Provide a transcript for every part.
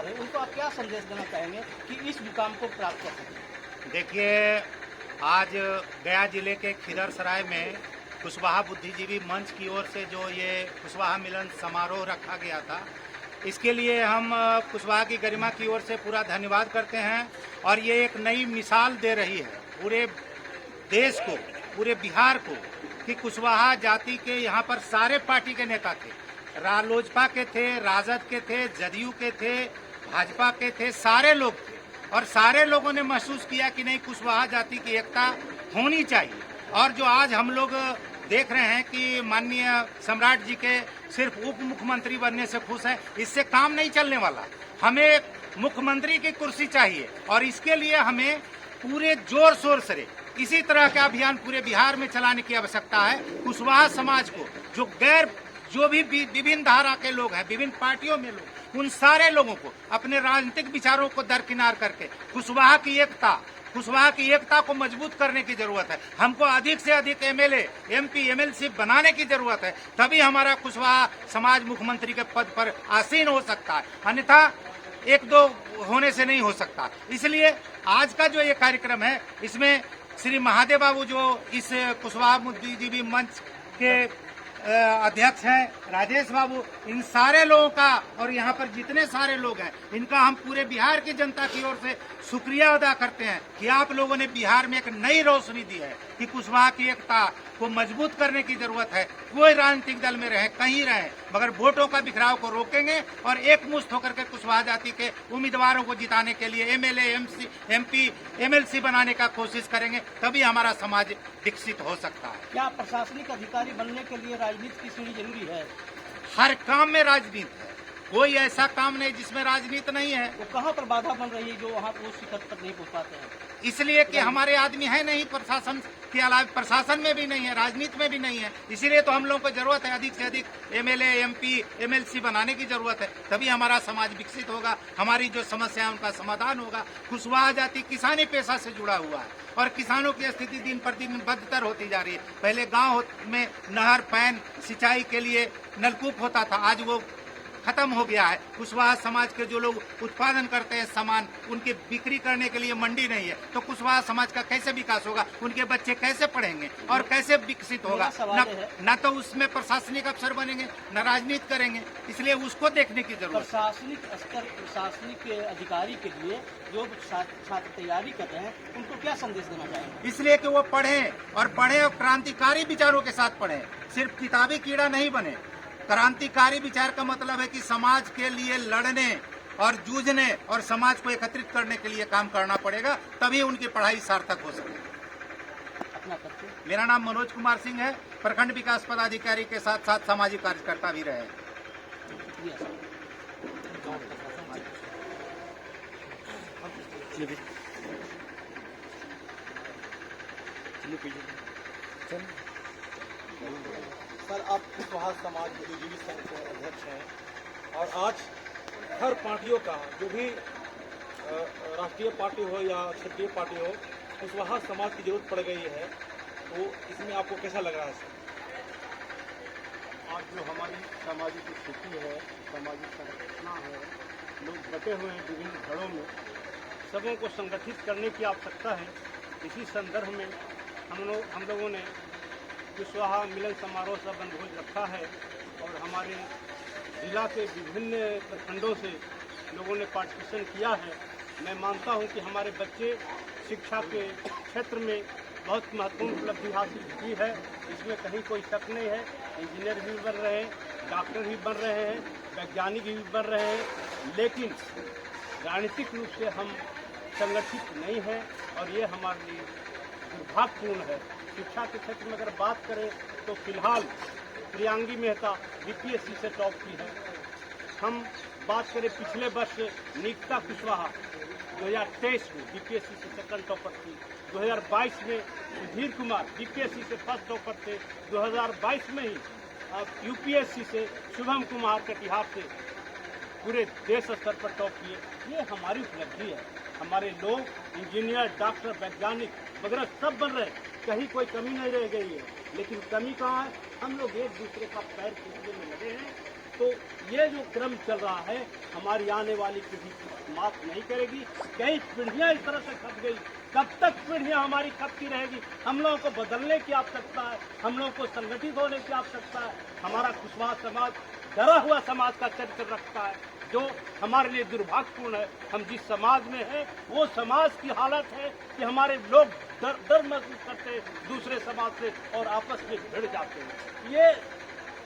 उम्मीदवार हैं, उनको आप क्या संदेश देना चाहेंगे कि इस मुकाम को प्राप्त कर सकें? देखिए, आज गया जिले के खिदरसराय में कुशवाहा बुद्धिजीवी मंच की ओर से जो ये कुशवाहा मिलन समारोह रखा गया था, इसके लिए हम कुशवाहा की गरिमा की ओर से पूरा धन्यवाद करते हैं। और ये एक नई मिसाल दे रही है पूरे देश को, पूरे बिहार को, कि कुशवाहा जाति के यहाँ पर सारे पार्टी के नेता थे, रालोजपा के थे, राजद के थे, जदयू के थे, भाजपा के थे, सारे लोग थे। और सारे लोगों ने महसूस किया कि नहीं, कुशवाहा जाति की एकता होनी चाहिए। और जो आज हम लोग देख रहे हैं कि माननीय सम्राट जी के सिर्फ उप मुख्यमंत्री बनने से खुश हैं, इससे काम नहीं चलने वाला। हमें मुख्यमंत्री की कुर्सी चाहिए और इसके लिए हमें पूरे जोर शोर से इसी तरह का अभियान पूरे बिहार में चलाने की आवश्यकता है। कुशवाहा समाज को, जो भी विभिन्न धारा के लोग हैं, विभिन्न पार्टियों में लोग, उन सारे लोगों को अपने राजनीतिक विचारों को दरकिनार करके कुशवाहा की एकता को मजबूत करने की जरूरत है। हमको अधिक से अधिक एमएलए, एमपी, एमएलसी बनाने की जरूरत है, तभी हमारा कुशवाहा समाज मुख्यमंत्री के पद पर आसीन हो सकता है, अन्यथा एक दो होने से नहीं हो सकता। इसलिए आज का जो ये कार्यक्रम है, इसमें श्री महादेव बाबू जो इस कुशवाहा बुद्धिजीवी मंच के अध्यक्ष हैं, राजेश बाबू, इन सारे लोगों का और यहाँ पर जितने सारे लोग हैं, इनका हम पूरे बिहार की जनता की ओर से शुक्रिया अदा करते हैं कि आप लोगों ने बिहार में एक नई रोशनी दी है कि कुशवाहा की एकता को मजबूत करने की जरूरत है। कोई राजनीतिक दल में रहे, कहीं रहे, मगर वोटों का बिखराव को रोकेंगे और एक मुश्त होकर के कुशवाहा जाति के उम्मीदवारों को जिताने के लिए एमएलए, एमपी, एमएलसी बनाने का कोशिश करेंगे, तभी हमारा समाज विकसित हो सकता है। क्या प्रशासनिक अधिकारी बनने के लिए राजनीति की सीढ़ी जरूरी है? हर काम में राजनीति है, कोई ऐसा काम नहीं जिसमें राजनीति नहीं है। वो कहाँ पर बाधा बन रही है जो वहाँ उस शिखर तक नहीं पहुँच पाते हैं? इसलिए कि हमारे आदमी है नहीं, प्रशासन के अलावा प्रशासन में भी नहीं है, राजनीति में भी नहीं है। इसीलिए तो हम लोगों को जरूरत है अधिक से अधिक एमएलए, एमपी, एमएलसी बनाने की जरूरत है, तभी हमारा समाज विकसित होगा, हमारी जो समस्या है उनका समाधान होगा। कुशवाहा जाति किसानी पेशा से जुड़ा हुआ है और किसानों की स्थिति दिन प्रतिदिन बदतर होती जा रही है। पहले गाँव में नहर, पैन, सिंचाई के लिए नलकूप होता था, आज वो खत्म हो गया है। कुशवाहा समाज के जो लोग उत्पादन करते हैं सामान, उनकी बिक्री करने के लिए मंडी नहीं है, तो कुशवाहा समाज का कैसे विकास होगा? उनके बच्चे कैसे पढ़ेंगे और कैसे विकसित होगा? न तो उसमें प्रशासनिक अफसर बनेंगे, न राजनीति करेंगे। इसलिए उसको देखने की जरूरत है। प्रशासनिक स्तर, प्रशासनिक अधिकारी के लिए जो छात्र तैयारी कर रहे हैं, उनको क्या संदेश देना चाहेंगे? इसलिए कि वो पढ़ें और क्रांतिकारी विचारों के साथ पढ़ें, सिर्फ किताबी कीड़ा नहीं बने। क्रांतिकारी विचार का मतलब है कि समाज के लिए लड़ने और जूझने और समाज को एकत्रित करने के लिए काम करना पड़ेगा, तभी उनकी पढ़ाई सार्थक हो सके। मेरा नाम मनोज कुमार सिंह है, प्रखंड विकास पदाधिकारी के साथ साथ सामाजिक कार्यकर्ता भी रहे। सर, आप कुशवाहा समाज बुद्धिजीवी संघ के अध्यक्ष हैं और आज हर पार्टियों का, जो भी राष्ट्रीय पार्टी हो या क्षेत्रीय पार्टी हो, कुशवाहा समाज की जरूरत पड़ गई है, तो इसमें आपको कैसा लग रहा है सर? आज जो हमारी सामाजिक स्थिति है, सामाजिक संगठना है, लोग बटे हुए हैं विभिन्न धड़ों में, सबों को संगठित करने की आवश्यकता है। इसी संदर्भ में हम लोगों ने कुशवाहा मिलन समारोह का वनभोज रखा है और हमारे जिला के विभिन्न प्रखंडों से लोगों ने पार्टिसिपेशन किया है। मैं मानता हूं कि हमारे बच्चे शिक्षा के क्षेत्र में बहुत महत्वपूर्ण उपलब्धि हासिल की है, इसमें कहीं कोई शक नहीं है। इंजीनियर भी बन रहे हैं, डॉक्टर भी बन रहे हैं, वैज्ञानिक भी बन रहे हैं, लेकिन राजनीतिक रूप से हम संगठित नहीं हैं और ये हमारे लिए दुर्भाग्यपूर्ण है। शिक्षा के क्षेत्र में अगर बात करें तो फिलहाल प्रियांगी मेहता बीपीएससी से टॉप की है। हम बात करें पिछले वर्ष निकिता कुशवाहा 2023 में बीपीएससी से सेकंड टॉपर थी। 2022 में सुधीर कुमार बीपीएससी से फर्स्ट टॉपर थे। 2022 में ही यूपीएससी से शुभम कुमार कटिहार से पूरे देश स्तर पर टॉप किए। ये हमारी उपलब्धि है। हमारे लोग इंजीनियर, डॉक्टर, वैज्ञानिक वगैरह सब बन रहे हैं, कहीं कोई कमी नहीं रह गई है। लेकिन कमी कहाँ है? हम लोग एक दूसरे का पैर खींचने में लगे हैं तो ये जो क्रम चल रहा है हमारी आने वाली पीढ़ी समाप्त नहीं करेगी। कई पीढ़ियां इस तरह से खप गई, कब तक पीढ़ियां हमारी खपती रहेगी। हम लोगों को बदलने की आवश्यकता है, हम लोगों को संगठित होने की आवश्यकता है। हमारा कुशवाहा समाज डरा हुआ समाज का चरित्र रखता है, जो हमारे लिए दुर्भाग्यपूर्ण है। हम जिस समाज में हैं वो समाज की हालत है कि हमारे लोग डर महसूस करते हैं दूसरे समाज से और आपस में भिड़ जाते हैं। ये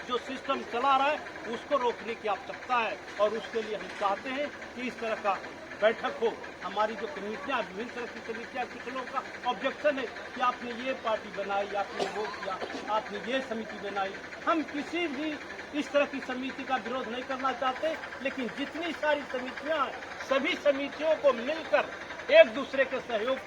जो सिस्टम चला रहा है उसको रोकने की आवश्यकता है और उसके लिए हम चाहते हैं कि इस तरह का बैठक हो। हमारी जो कमेटियाँ, विभिन्न तरह की कमेटियाँ, कुछ लोगों का ऑब्जेक्शन है कि आपने ये पार्टी बनाई, आपने वो किया, आपने ये समिति बनाई। हम किसी भी इस तरह की समिति का विरोध नहीं करना चाहते, लेकिन जितनी सारी समितियाँ हैं सभी समितियों को मिलकर एक दूसरे के सहयोग